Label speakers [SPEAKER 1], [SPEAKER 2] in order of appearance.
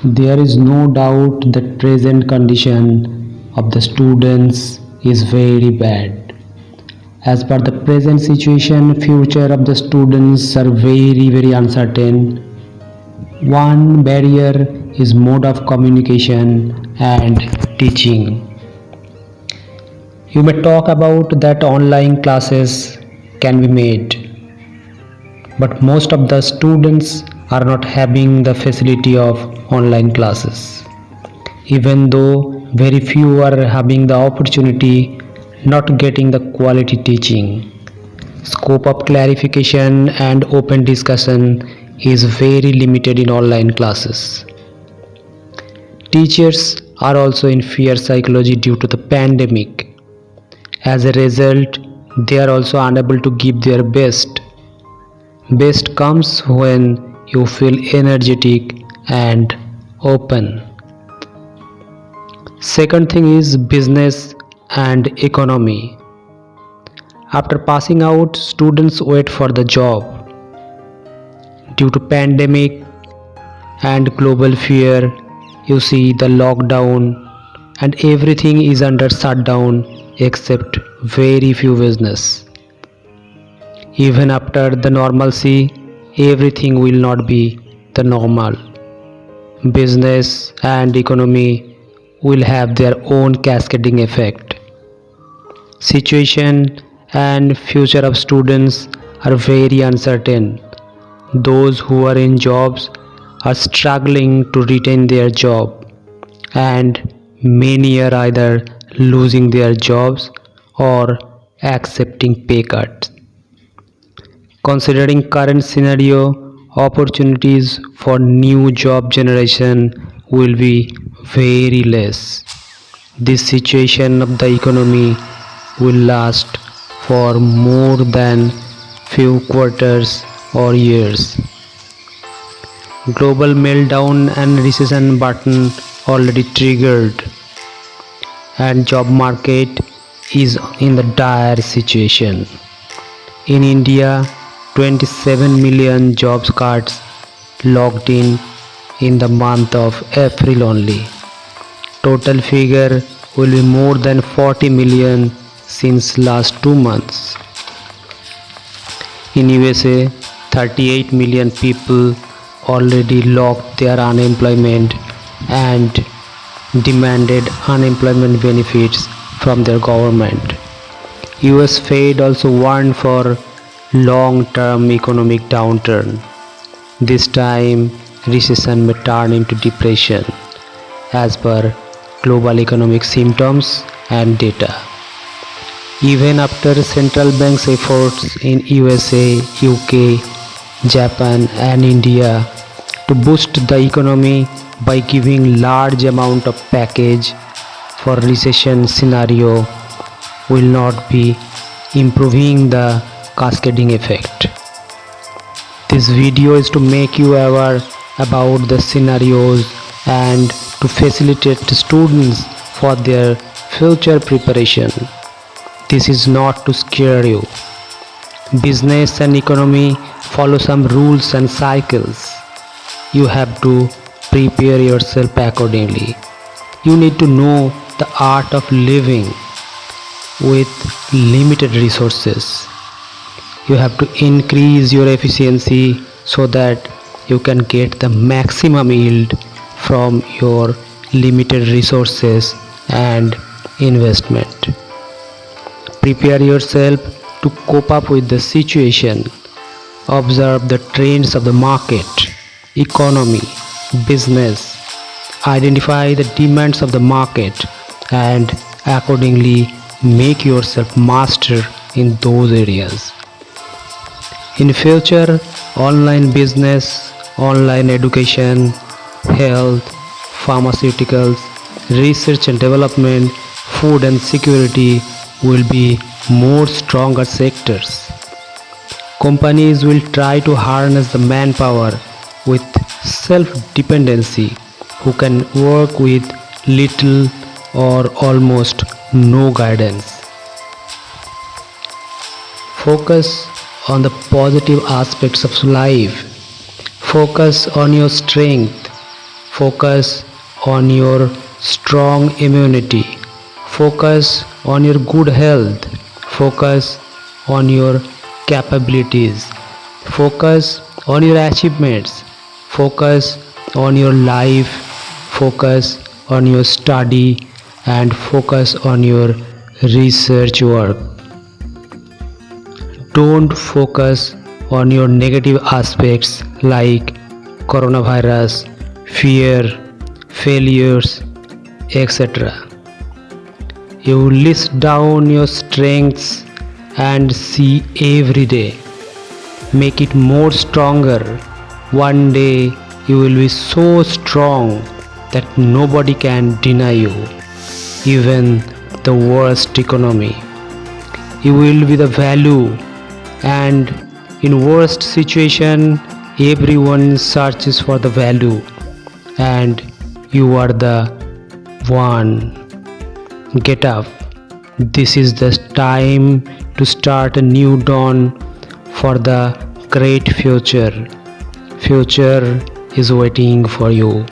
[SPEAKER 1] There is no doubt that present condition of the students is very bad. As per the present situation, future of the students are very uncertain. One barrier is mode of communication and teaching. You may talk about that online classes can be made, but most of the students are not having the facility of online classes. Even though very few are having the opportunity, not getting the quality teaching. Scope of clarification and open discussion is very limited in online classes. Teachers are also in fear psychology due to the pandemic. As a result, they are also unable to give their best. Best comes when you feel energetic and open. Second thing is business and economy. After passing out, students wait for the job. Due to pandemic and global fear, you see the lockdown and everything is under shutdown except very few business. Even after the normalcy, everything will not be the normal. Business and economy will have their own cascading effect. Situation and future of students are very uncertain. Those who are in jobs are struggling to retain their job, and many are either losing their jobs or accepting pay cuts. Considering current scenario, opportunities for new job generation will be very less. This situation of the economy will last for more than few quarters or years. Global meltdown and recession button already triggered, and job market is in the dire situation. In India, 27 million jobs cards logged in the month of April only. Total figure will be more than 40 million since last 2 months. In USA, 38 million people already logged their unemployment and demanded unemployment benefits from their government. US Fed also warned for long-term economic downturn. This time, recession may turn into depression as per global economic symptoms and data. Even after central banks' efforts in USA, UK, Japan and India to boost the economy by giving large amount of package for recession scenario will not be improving the cascading effect. This video is to make you aware about the scenarios and to facilitate students for their future preparation. This is not to scare you. Business and economy follow some rules and cycles. You have to prepare yourself accordingly. You need to know the art of living with limited resources. You have to increase your efficiency so that you can get the maximum yield from your limited resources and investment. Prepare yourself to cope up with the situation. Observe the trends of the market, economy, business. Identify the demands of the market and accordingly make yourself master in those areas. In future, online business, online education, health, pharmaceuticals, research and development, food and security will be more stronger sectors. Companies will try to harness the manpower with self-dependency who can work with little or almost no guidance. Focus on the positive aspects of life. Focus on your strength. Focus on your strong immunity. Focus on your good health. Focus on your capabilities. Focus on your achievements. Focus on your life. Focus on your study and focus on your research work. Don't focus on your negative aspects like coronavirus, fear, failures, etc. You list down your strengths and see every day. Make it more stronger. One day you will be so strong that nobody can deny you, even the worst economy. You will be the value, and in worst situation everyone searches for the value, and you are the one. Get up. This is the time to start a new dawn for the great future. Future is waiting for you.